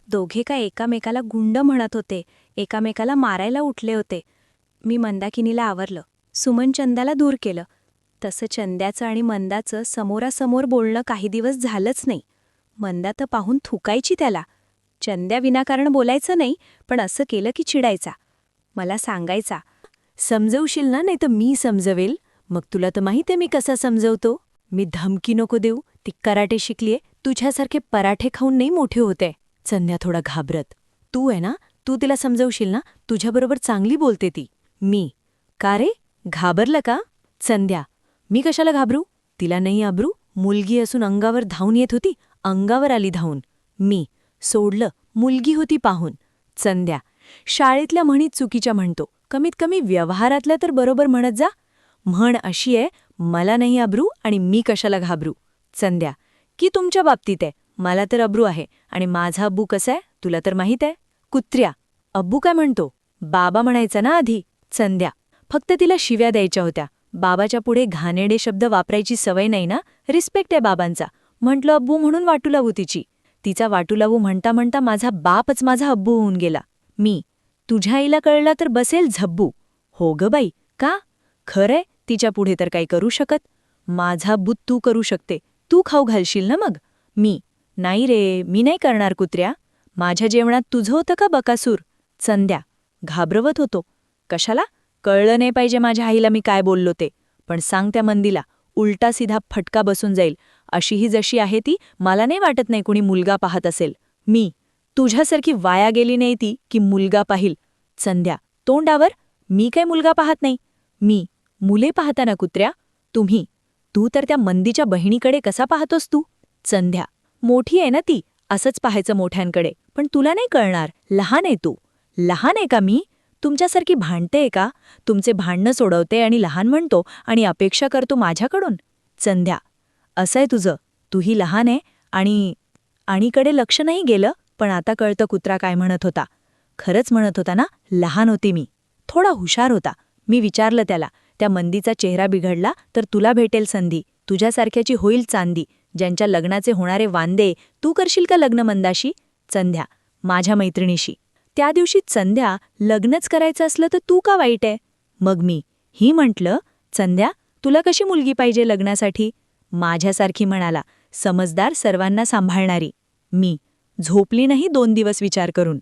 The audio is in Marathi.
दोघे का एकामेकाला गुंड म्हणत होते, एकामेकाला मारायला उठले होते. मी मंदाकिनीला आवरलं, सुमन चंद्याला दूर केलं. तसं चंद्याचं आणि मंदाचं समोरासमोर बोलणं काही दिवस झालंच नाही. मंदा तर पाहून थुकायची त्याला. चंद्या विनाकारण बोलायचं नाही, पण असं केलं की चिडायचा. मला सांगायचा, समजवशील ना, नाही तर मी समजवेल. मग तुला तर माहिती आहे मी कसा समजवतो. मी धमकी नको देऊ, ती कराटे शिकलीये, तुझ्यासारखे पराठे खाऊन नाही मोठे होते. संध्या थोडा घाबरत. तू आहे ना, तू तिला समजवशील ना, तुझ्याबरोबर चांगली बोलते ती. मी, का रे, घाबरलं का? संध्या, मी कशाला घाबरू? तिला नाही आबरू, मुलगी असून अंगावर धावून येत होती, अंगावर आली धावून. मी, सोडलं, मुलगी होती पाहून. संध्या, शाळेतल्या म्हणीत चुकीच्या म्हणतो, कमीत कमी व्यवहारातल्या तर बरोबर म्हणत जा. म्हण अशी आहे, मला नाही अब्रू आणि मी कशाला घाबरू. संध्या, की तुमच्या बाबतीत आहे, मला तर अब्रू आहे आणि माझा अब्बू कसा आहे तुला तर माहीत आहे. कुत्र्या, अब्बू काय म्हणतो? बाबा म्हणायचा ना आधी. संध्या, फक्त तिला शिव्या द्यायच्या होत्या. बाबाच्या पुढे घाणेरडे शब्द वापरायची सवय नाही ना, रिस्पेक्ट आहे बाबांचा. म्हटलं अब्बू म्हणून वाटू लावू तिची. तिचा वाटू लावू म्हणता म्हणता माझा बापच माझा अब्बू होऊन गेला. मी, तुझ्या आईला कळला तर बसेल झब्बू. हो ग बाई, का? खरंय, तिच्या पुढे तर काही करू शकत. माझा बूत तू करू शकते, तू खाऊ घालशील ना मग. मी, नाही रे, मी नाही करणार कुत्र्या. माझ्या जेवणात तुझं होतं का बकासूर? संध्या, घाबरवत होतो. कशाला? कळलं नाही पाहिजे माझ्या आईला मी काय बोललो ते. पण सांग त्या मंदीला, उलटा सीधा फटका बसून जाईल. अशीही जशी आहे ती, मला नाही वाटत नाही कुणी मुलगा पाहत असेल. मी, तुझ्यासारखी वाया गेली नाही ती की मुलगा पाहिल. संध्या, तोंडावर, मी काय मुलगा पाहत नाही. मी, मुले पाहता ना कुत्र्या, तुम्ही. तू तर त्या मंदीच्या बहिणीकडे कसा पाहतोस तू? संध्या, मोठी आहे ना ती, असंच पाहायचं मोठ्यांकडे. पण तुला नाही कळणार, लहान आहे तू. लहान आहे का मी? तुमच्यासारखी भांडतेय का? तुमचे भांडणं सोडवते आणि लहान म्हणतो आणि अपेक्षा करतो माझ्याकडून? संध्या, असं आहे तुझं, तूही लहान आहे आणीकडे लक्ष नाही गेलं, पण आता कळतं कुत्रा काय म्हणत होता. खरंच म्हणत होता ना, लहान होती मी. थोडा हुशार होता. मी विचारलं त्याला, त्या मंदीचा चेहरा बिघडला तर तुला भेटेल संधी, तुझ्यासारख्याची होईल चांदी. ज्यांच्या लग्नाचे होणारे वांदे, तू करशील का लग्न मंदाशी? संध्या, माझ्या मैत्रिणीशी. त्या दिवशी संध्या, लग्नच करायचं असलं तर तू का वाईट आहे? मग मी, ही म्हटलं, संध्या, तुला कशी मुलगी पाहिजे लग्नासाठी? माझ्यासारखी म्हणाला, समजदार, सर्वांना सांभाळणारी. मी, झोपली नाही 2 दिवस विचार करून.